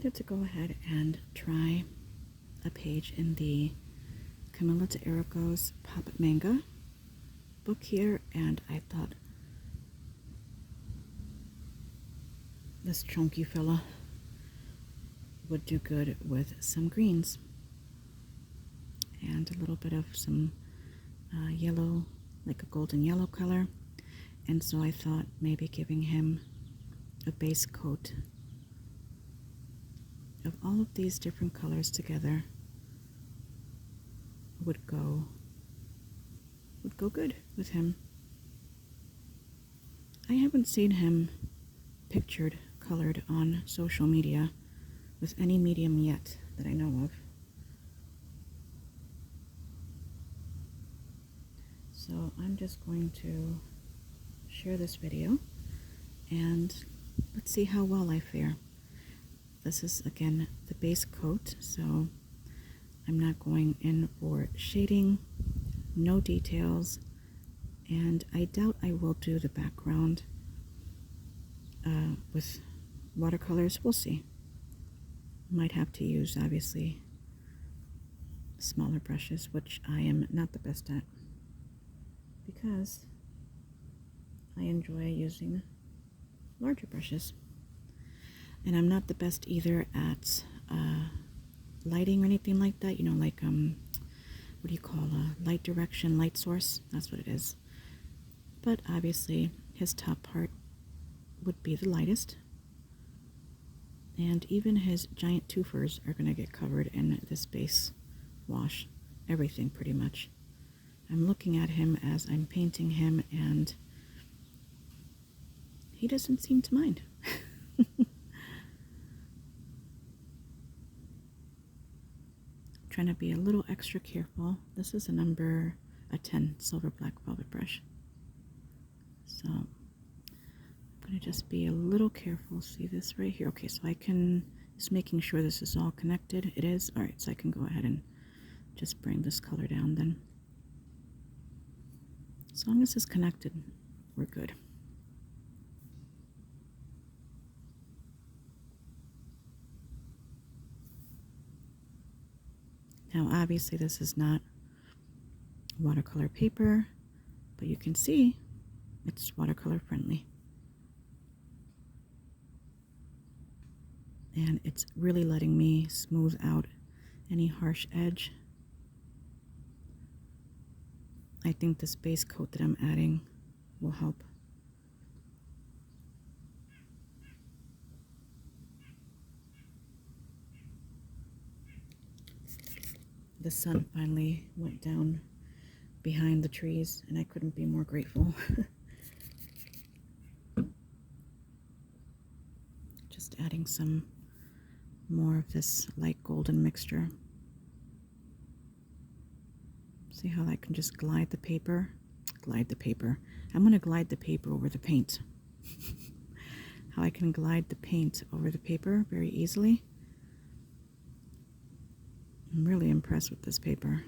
decided to go ahead and try a page in the Camilla to Ericco's Pop Manga book here, and I thought this chonky fella would do good with some greens and a little bit of some yellow, like a golden yellow color. And so I thought maybe giving him a base coat of all of these different colors together would go good with him. I haven't seen him pictured, colored on social media with any medium yet that I know of. So I'm just going to share this video and let's see how well I fare. This is again the base coat, so I'm not going in for shading, no details, and I doubt I will do the background with watercolors. We'll see. Might have to use obviously smaller brushes, which I am not the best at because I enjoy using larger brushes. And I'm not the best either at lighting or anything like that, you know, like what do you call a light direction, light source? That's what it is. But obviously his top part would be the lightest, and even his giant twofers are going to get covered in this base wash. Everything pretty much. I'm looking at him as I'm painting him and he doesn't seem to mind. Trying to be a little extra careful. This is a 10 silver black velvet brush. So I'm going to just be a little careful. See this right here? Okay, so I can just making sure this is all connected. It is. All right, so I can go ahead and just bring this color down then. As long as it's connected, we're good. Now obviously this is not watercolor paper, but you can see it's watercolor friendly. And it's really letting me smooth out any harsh edge. I think this base coat that I'm adding will help. The sun finally went down behind the trees and I couldn't be more grateful. Just adding some more of this light golden mixture. See how I can just glide the paper? I'm going to glide the paper over the paint. How I can glide the paint over the paper very easily. I'm really impressed with this paper.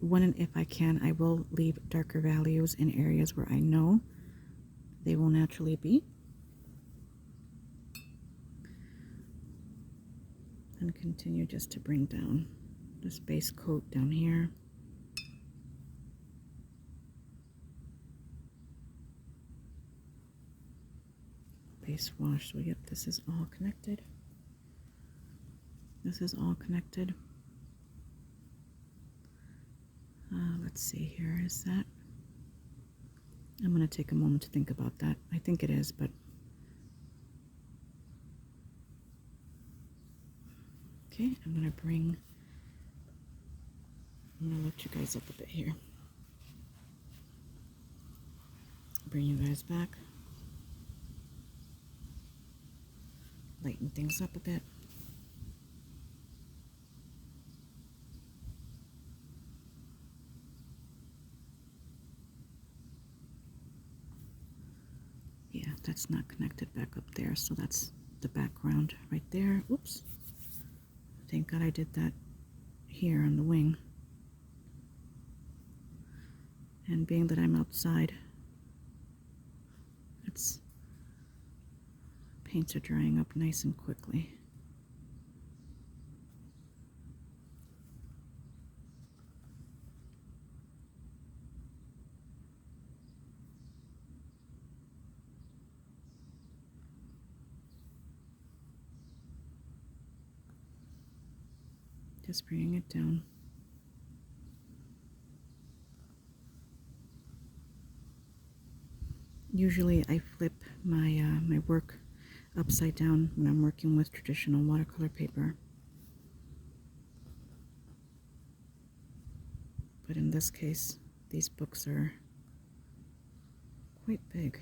When and if I can, I will leave darker values in areas where I know they will naturally be. And continue just to bring down this base coat down here. Base wash. So yep, this is all connected. This is all connected. Let's see here. Is that? I'm going to take a moment to think about that. I think it is, but okay, I'm going to lift you guys up a bit here. Bring you guys back. Lighten things up a bit. Yeah, that's not connected back up there, so that's the background right there. Oops. Thank God I did that here on the wing. And being that I'm outside, it's Paints are drying up nice and quickly. Just bringing it down. Usually I flip my my work upside down when I'm working with traditional watercolor paper. But in this case, these books are quite big.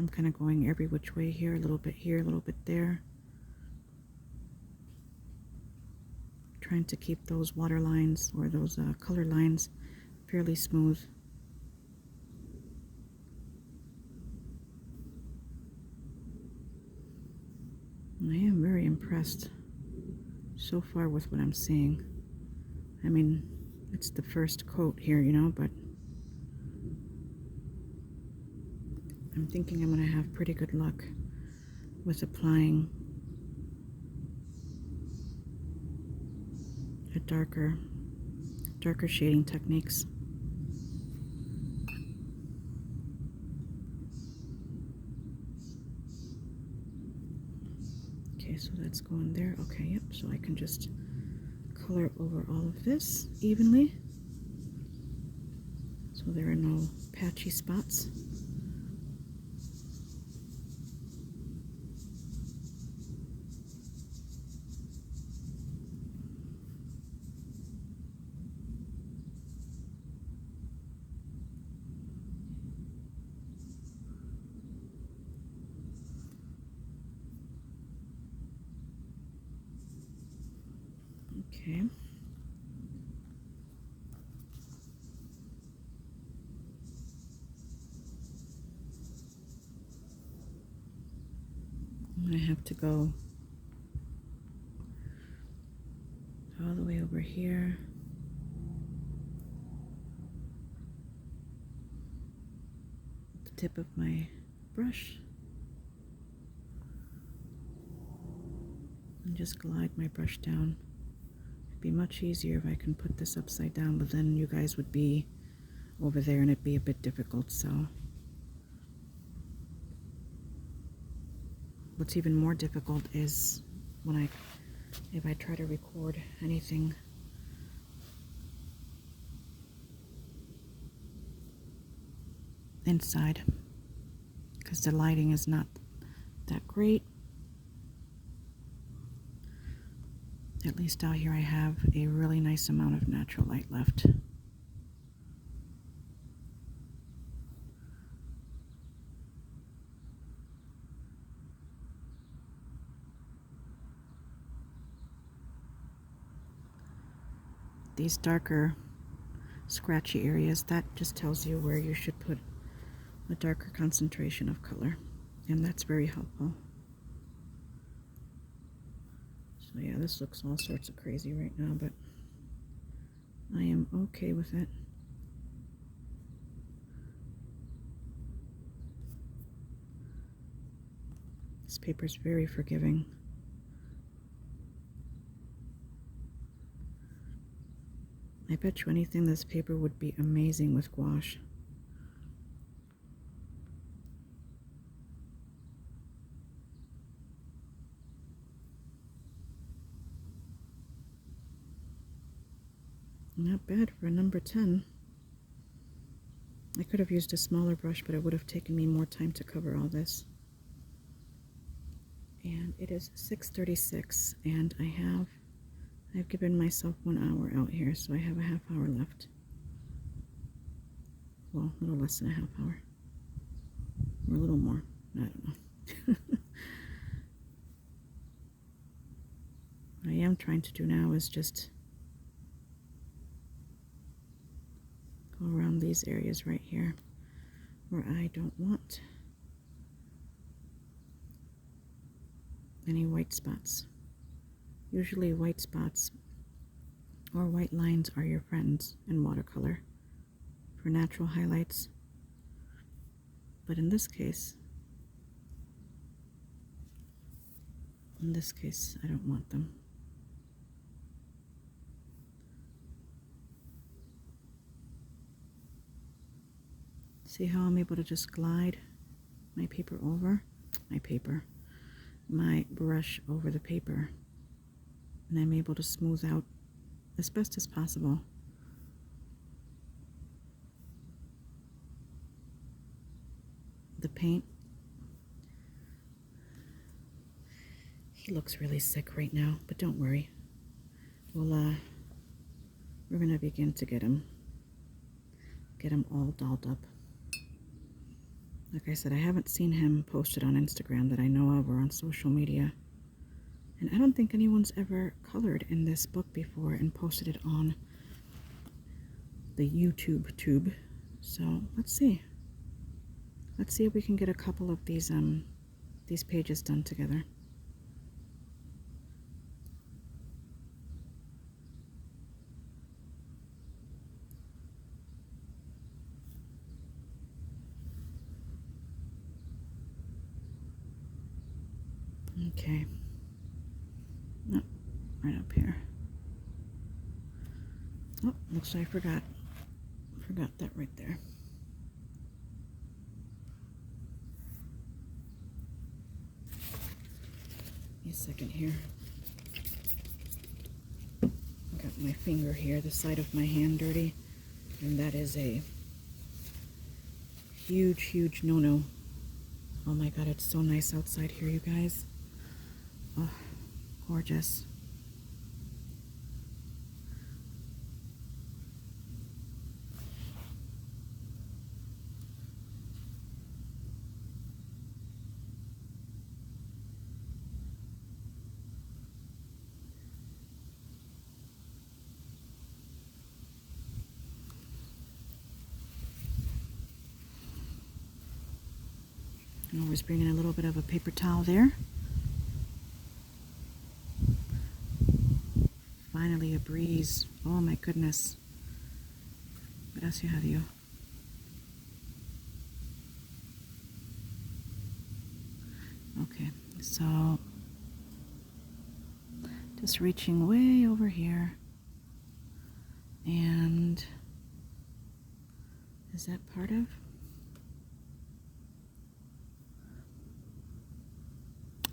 I'm kind of going every which way here, a little bit here, a little bit there. Trying to keep those water lines or those color lines fairly smooth. I am very impressed so far with what I'm seeing. I mean, it's the first coat here, you know, but I'm thinking I'm going to have pretty good luck with applying a darker shading techniques. Okay, so that's going there. Okay, yep, so I can just color over all of this evenly so there are no patchy spots. Okay. I have to go all the way over here. The tip of my brush. And just glide my brush down. It'd be much easier if I can put this upside down, but then you guys would be over there and it'd be a bit difficult, so. What's even more difficult is when if I try to record anything inside, because the lighting is not that great. At least out here I have a really nice amount of natural light left. These darker scratchy areas, that just tells you where you should put a darker concentration of color, and that's very helpful. So yeah, this looks all sorts of crazy right now, but I am okay with it. This paper is very forgiving. I bet you anything this paper would be amazing with gouache. Not bad for a number 10. I could have used a smaller brush, but it would have taken me more time to cover all this. And it is 6:36, and I've given myself 1 hour out here, so I have a half hour left. Well, a little less than a half hour. Or a little more. I don't know. What I am trying to do now is just go around these areas right here where I don't want any white spots. Usually white spots or white lines are your friends in watercolor for natural highlights. But in this case, I don't want them. See how I'm able to just glide my brush over the paper, and I'm able to smooth out as best as possible the paint. He looks really sick right now, but don't worry. We're gonna begin to get him all dolled up. Like I said, I haven't seen him posted on Instagram that I know of or on social media. And I don't think anyone's ever colored in this book before and posted it on the YouTube tube. So let's see. Let's see if we can get a couple of these pages done together. Okay. Oh, right up here. Oh, looks like I forgot that right there. Give me a second here. I got my finger here, the side of my hand dirty, and that is a huge no-no. Oh my god, it's so nice outside here, you guys. Oh, gorgeous. I'm always bringing a little bit of a paper towel there. Finally a breeze. Oh my goodness. Gracias a Dios. Okay, so just reaching way over here. And is that part of?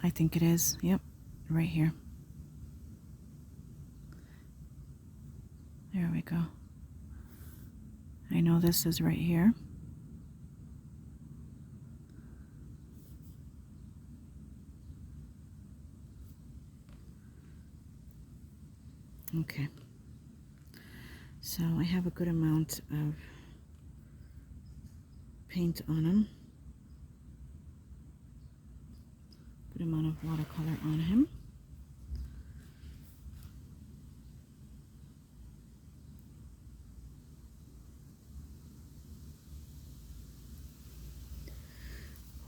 I think it is. Yep, right here. There we go. I know this is right here. Okay. So I have a good amount of paint on him. Good amount of watercolor on him.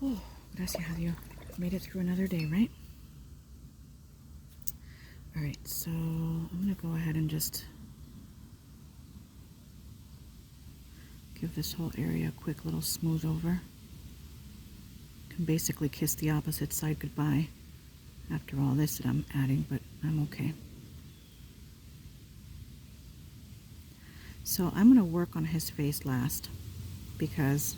Oh, gracias a Dios. Made it through another day, right? Alright, so I'm going to go ahead and just give this whole area a quick little smooth over. Can basically kiss the opposite side goodbye after all this that I'm adding, but I'm okay. So I'm going to work on his face last because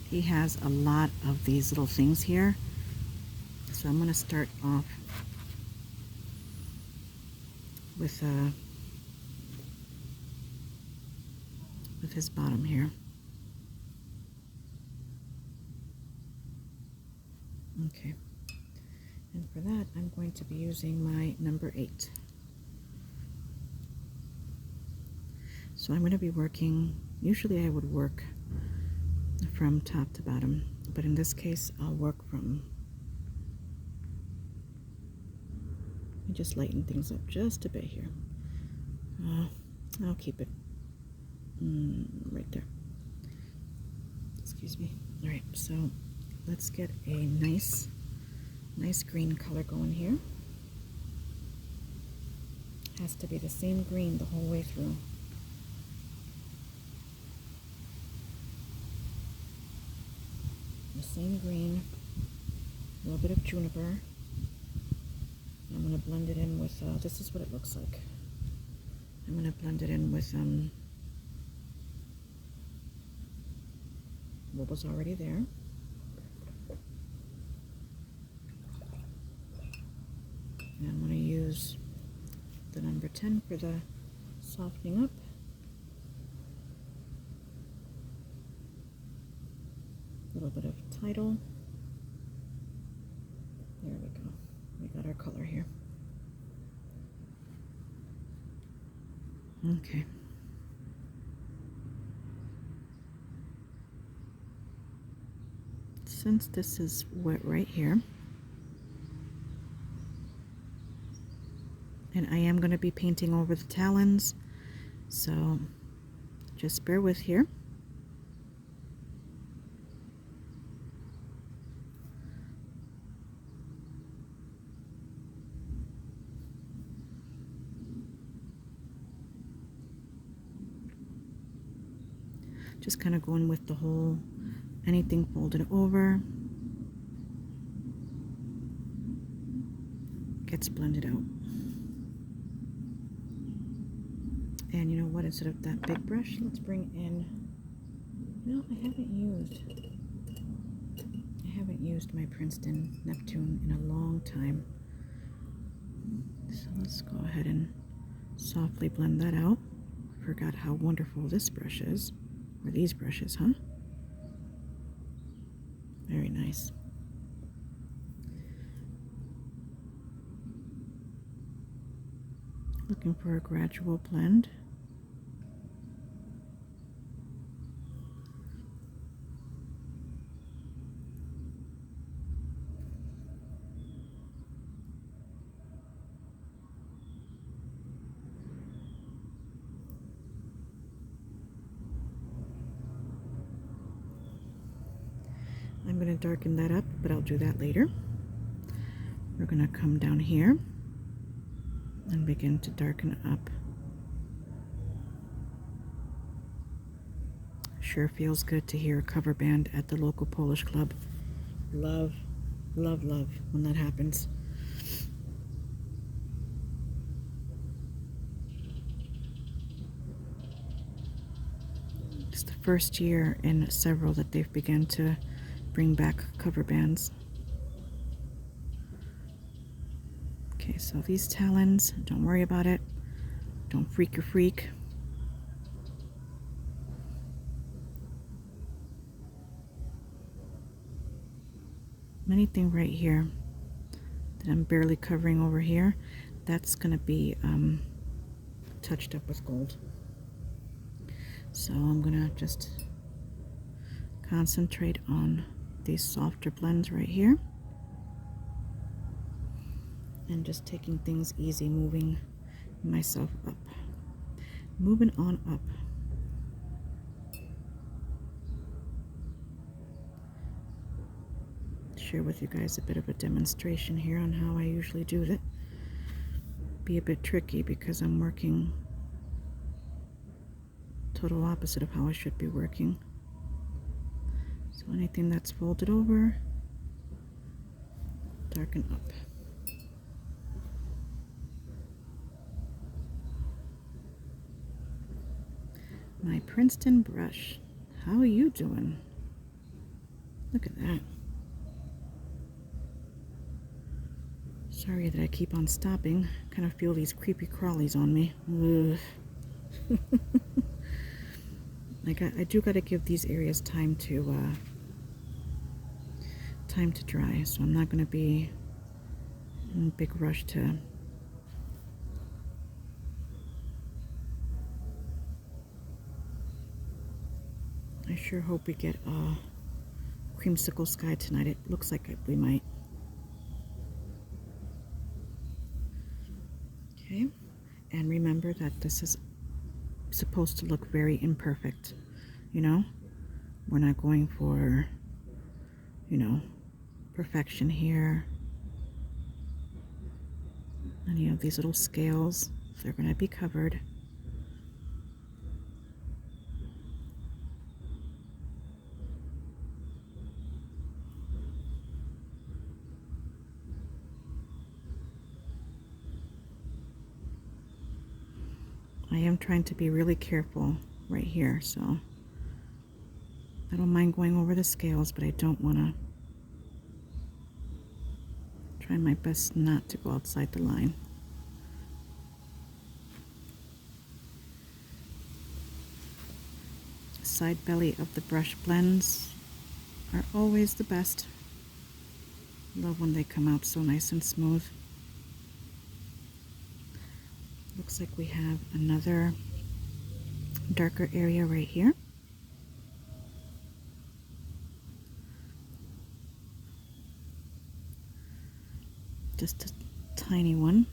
he has a lot of these little things here. So I'm going to start off with his bottom here. Okay, and for that I'm going to be using my number 8. So I'm going to be working, usually I would work from top to bottom, but in this case I'll work from, let me just lighten things up just a bit here. I'll keep it right there. Excuse me. Alright, so let's get a nice Nice green color going here. Has to be the same green the whole way through. The same green, a little bit of juniper. I'm going to blend it in with, this is what it looks like. I'm going to blend it in with what was already there. And I'm going to use the number 10 for the softening up. A little bit of Tidal. There we go. We got our color here. Okay. Since this is wet right here, and I am going to be painting over the talons, so just bear with here. Just kind of going with the whole, anything folded over gets blended out. And you know what, instead of that big brush, let's bring in, no, I haven't used my Princeton Neptune in a long time. So let's go ahead and softly blend that out. Forgot how wonderful this brush is, or these brushes, huh? Very nice. Looking for a gradual blend. I'm going to darken that up, but I'll do that later. We're going to come down here and begin to darken up. Sure feels good to hear a cover band at the local Polish club. Love, love, love when that happens. It's the first year in several that they've begun to bring back cover bands. Okay, so these talons, don't worry about it. Don't freak your freak. Anything right here that I'm barely covering over here, that's going to be touched up with gold. So I'm going to just concentrate on these softer blends right here. And just taking things easy, moving myself up. Moving on up. Share with you guys a bit of a demonstration here on how I usually do that. Be a bit tricky because I'm working total opposite of how I should be working. So anything that's folded over, darken up. My Princeton brush. How are you doing? Look at that. Sorry that I keep on stopping. Kind of feel these creepy crawlies on me. Like I do got to give these areas time to dry. So I'm not going to be in a big rush to. I sure hope we get a creamsicle sky tonight. It looks like we might. Okay, and remember that this is supposed to look very imperfect, you know? We're not going for, you know, perfection here. any of these little scales. They're going to be covered. I am trying to be really careful right here, so I don't mind going over the scales, but I don't want to. Try my best not to go outside the line. Side belly of the brush blends are always the best. Love when they come out so nice and smooth. Looks like we have another darker area right here. Just a tiny one.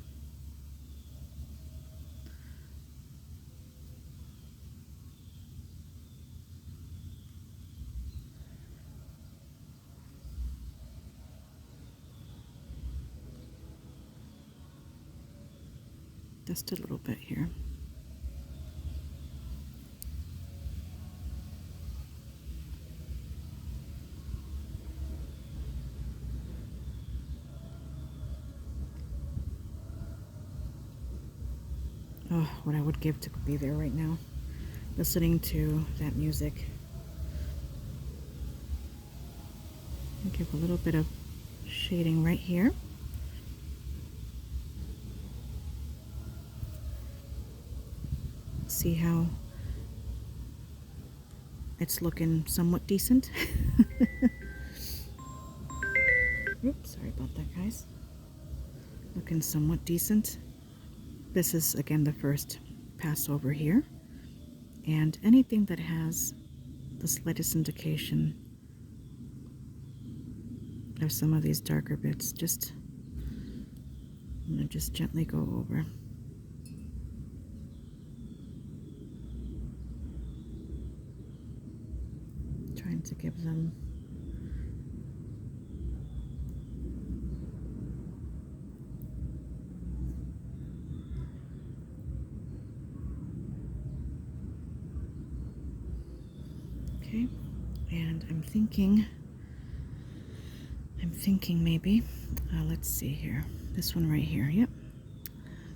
Just a little bit here. Oh, what I would give to be there right now, listening to that music. I'll give a little bit of shading right here. See how it's looking somewhat decent. Oops, sorry about that, guys. Looking somewhat decent. This is again the first pass over here, and anything that has the slightest indication of some of these darker bits, I'm gonna just gently go over. Trying to give them okay, and I'm thinking maybe, let's see here, this one right here, yep,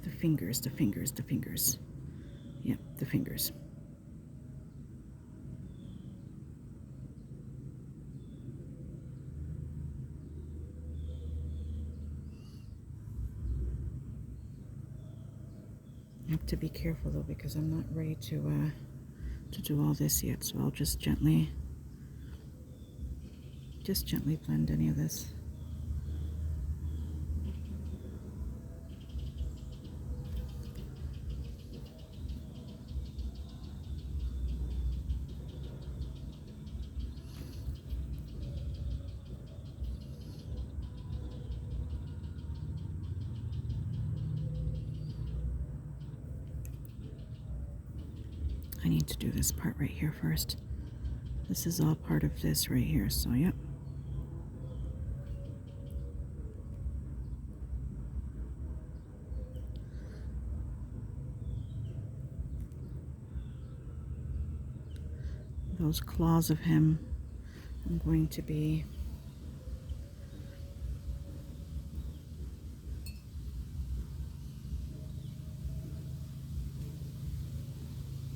the fingers, yep, the fingers. I have to be careful though, because I'm not ready to do all this yet, so I'll just gently blend any of this. I need to do this part right here first. This is all part of this right here, so yep. Those claws of him, I'm going to be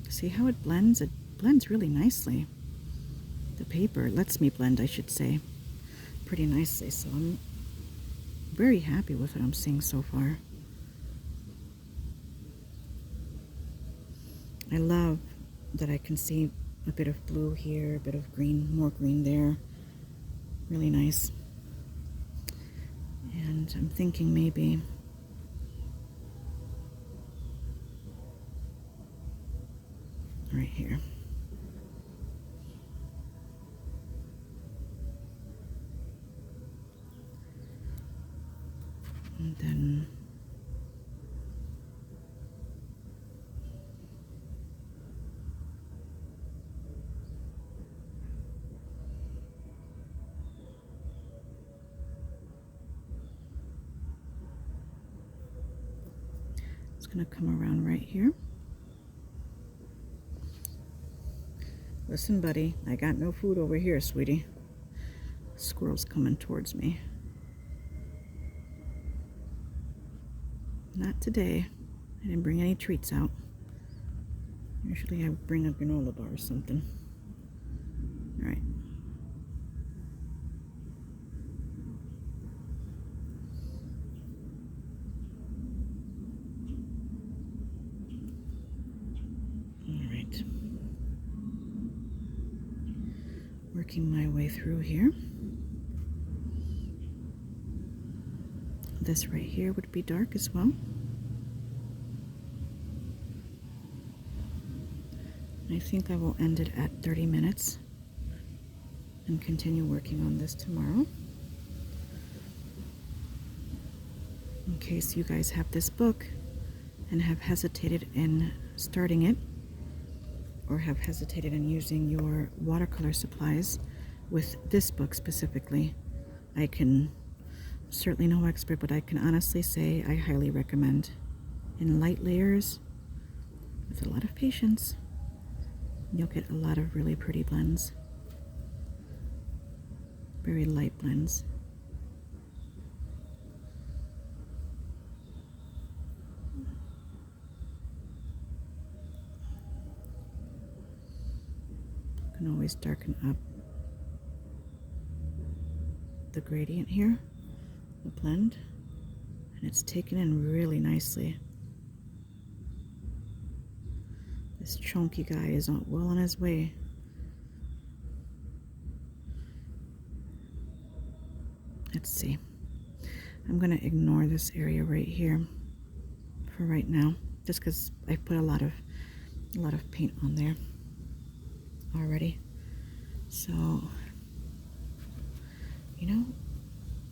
see how it blends? It blends really nicely. The paper lets me blend, I should say, pretty nicely, so I'm very happy with what I'm seeing so far. I love that I can see a bit of blue here, a bit of green, more green there. Really nice. And I'm thinking maybe right here. And then It's going to come around right here. Listen, buddy, I got no food over here, sweetie. Squirrel's coming towards me. Not today. I didn't bring any treats out. Usually I bring a granola bar or something. All right. All right. Working my way through here. This right here would be dark as well. I think I will end it at 30 minutes and continue working on this tomorrow. In case you guys have this book and have hesitated in starting it, or have hesitated in using your watercolor supplies with this book specifically, I can, certainly no expert, but I can honestly say I highly recommend. In light layers, with a lot of patience, you'll get a lot of really pretty blends. Very light blends. You can always darken up the gradient here, the blend, and it's taken in really nicely. This chonky guy is well on his way. Let's see. I'm going to ignore this area right here for right now, just because I put a lot of paint on there already. So, you know,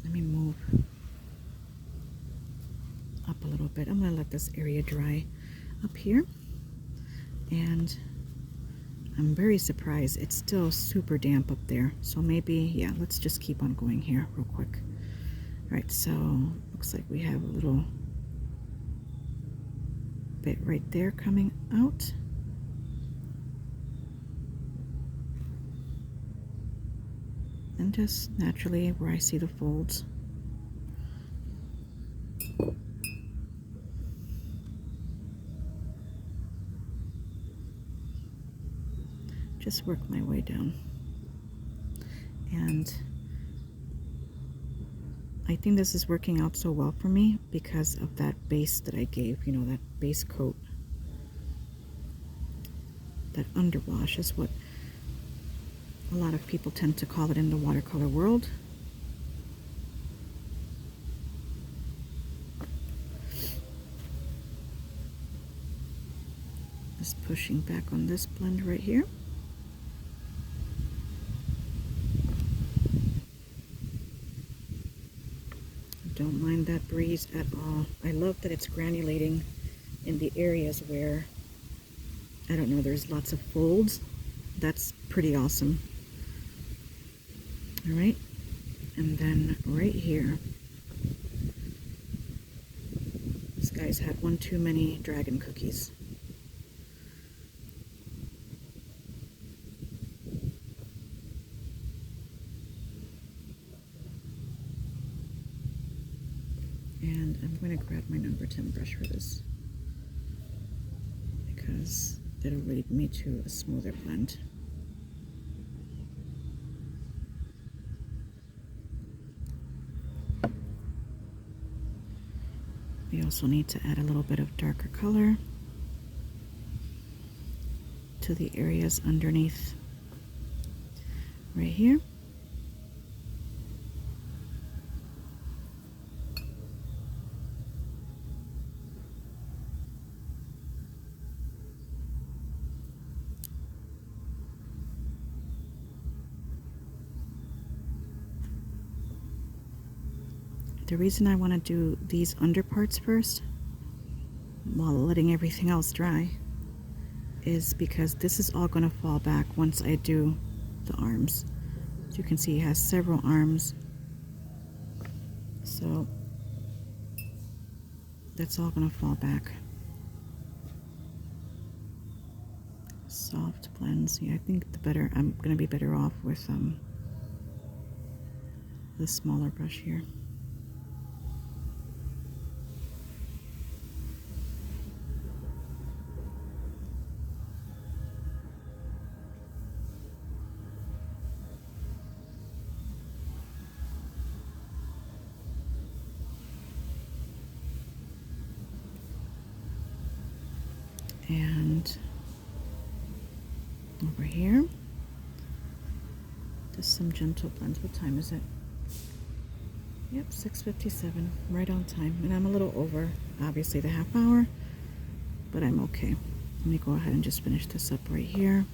let me move up a little bit. I'm going to let this area dry up here. And I'm very surprised it's still super damp up there. So maybe, yeah, let's just keep on going here real quick. All right, so looks like we have a little bit right there coming out. And just naturally where I see the folds. Just work my way down. And I think this is working out so well for me because of that base that I gave, you know, that base coat. That underwash is what a lot of people tend to call it in the watercolor world. Just pushing back on this blend right here. Don't mind that breeze at all. I love that it's granulating in the areas where, I don't know, there's lots of folds. That's pretty awesome. All right, and then right here, this guy's had one too many dragon cookies. And I'm going to grab my number 10 brush for this because it'll lead me to a smoother blend. We also need to add a little bit of darker color to the areas underneath right here. The reason I want to do these under parts first, while letting everything else dry, is because this is all going to fall back once I do the arms. As you can see, it has several arms. So that's all going to fall back. soft blends. Yeah, I think I'm gonna be better off with the smaller brush here. And over here, just some gentle blends. What time is it? Yep, 6:57, right on time. And I'm a little over, obviously, the half hour, but I'm okay. Let me go ahead and just finish this up right here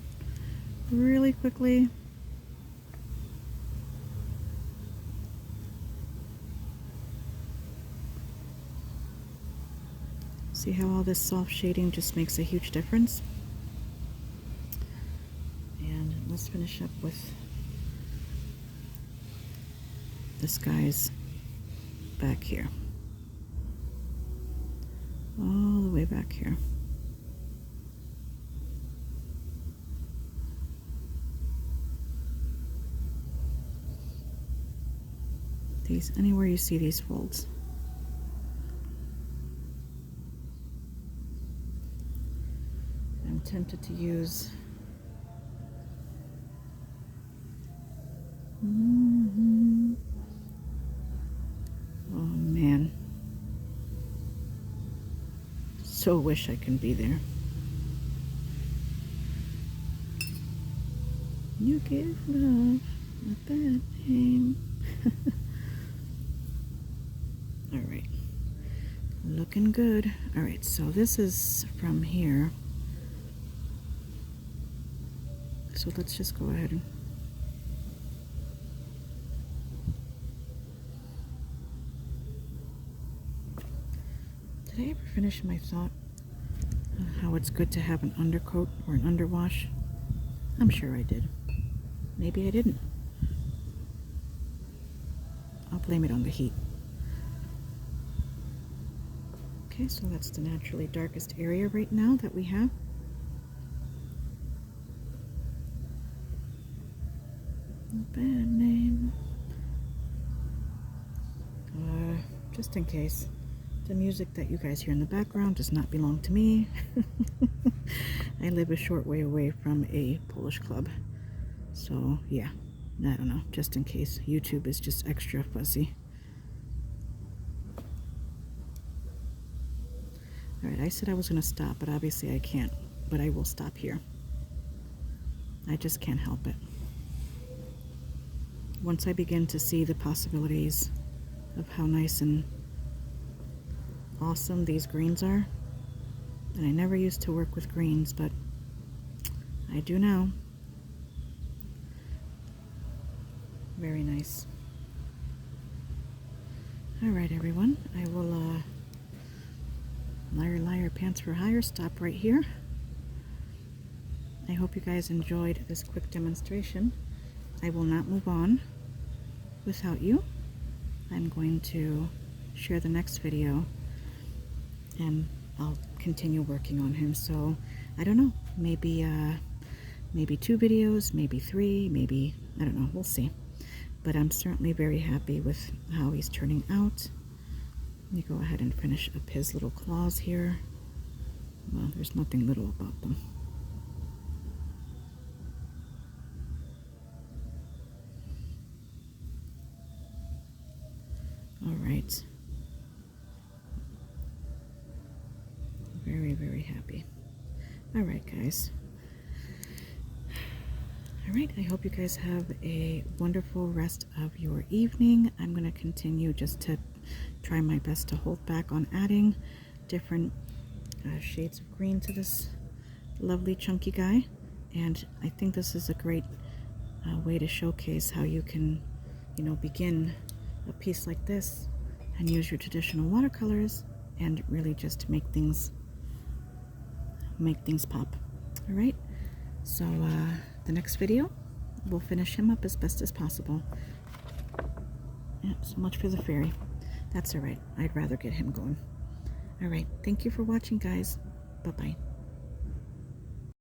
really quickly. See how all this soft shading just makes a huge difference? And let's finish up with the skies back here. All the way back here. Anywhere you see these folds. I'm tempted to use oh man, so wish I can be there. You give love a bad name. All right, looking good. All right, so this is from here. So let's just go ahead and did I ever finish my thought on how it's good to have an undercoat or an underwash? I'm sure I did. Maybe I didn't. I'll blame it on the heat. Okay, so that's the naturally darkest area right now that we have. Bad name. Just in case, the music that you guys hear in the background does not belong to me. I live a short way away from a Polish club. So yeah, I don't know, just in case. YouTube is just extra fuzzy. Alright, I said I was going to stop, but obviously I can't. But I will stop here. I just can't help it. Once I begin to see the possibilities of how nice and awesome these greens are, and I never used to work with greens, but I do now. Very nice. Alright everyone, I will liar liar pants for hire stop right here. I hope you guys enjoyed this quick demonstration. I will not move on without you. I'm going to share the next video and I'll continue working on him. So I don't know, maybe 2 videos, maybe 3, maybe, I don't know, we'll see. But I'm certainly very happy with how he's turning out. Let me go ahead and finish up his little claws here. Well, there's nothing little about them. All right. Very, very happy. All right, guys. All right, I hope you guys have a wonderful rest of your evening. I'm going to continue just to try my best to hold back on adding different shades of green to this lovely chunky guy. And I think this is a great way to showcase how you can, you know, begin a piece like this and use your traditional watercolors and really just make things pop. All right, so the next video we'll finish him up as best as possible. Yeah, so much for the fairy. That's all right, I'd rather get him going. All right, thank you for watching, guys. Bye-bye.